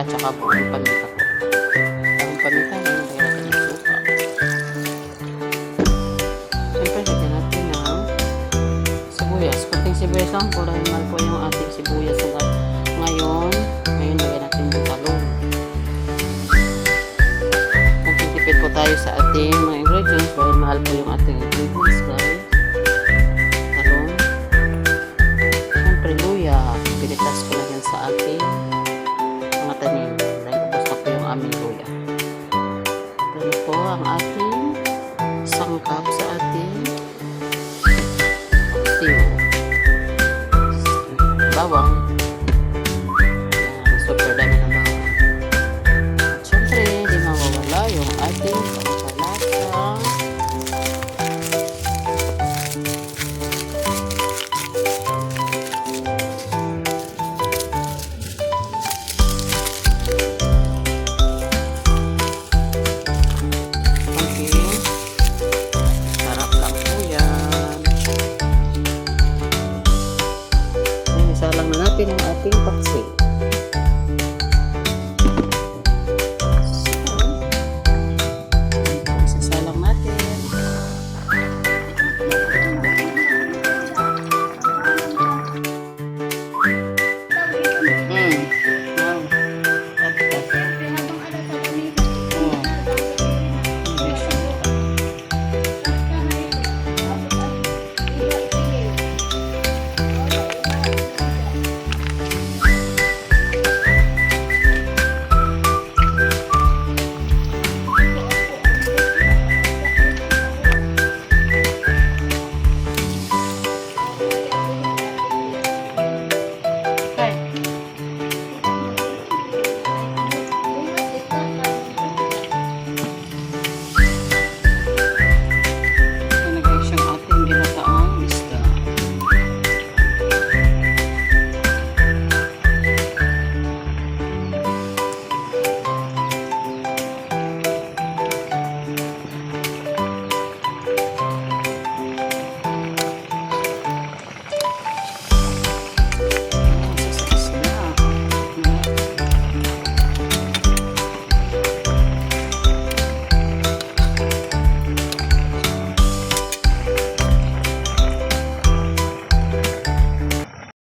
at saka po yung paminta po. Ang paminta, ngayon lagyan natin ng suka. Siyempre, lagyan natin ng sibuyas. Kunting sibuyas lang po dahil mahal po yung ating sibuyas. Ngayon lagyan natin yung talong. Nagtitipid po tayo sa ating mga ingredients dahil mahal po yung ating ingredients, guys. Talong. Siyempre, luya. Pinitas ko lang yan sa ating mga tanim. Dahil ubos na po yung aming luya. Ito po ang ating sangkap sa ating stew. Bawang. Yan, super dami ng bawang. At syempre, hindi mawawala yung ating pampalasa. Isalang na natin ang ating paksi.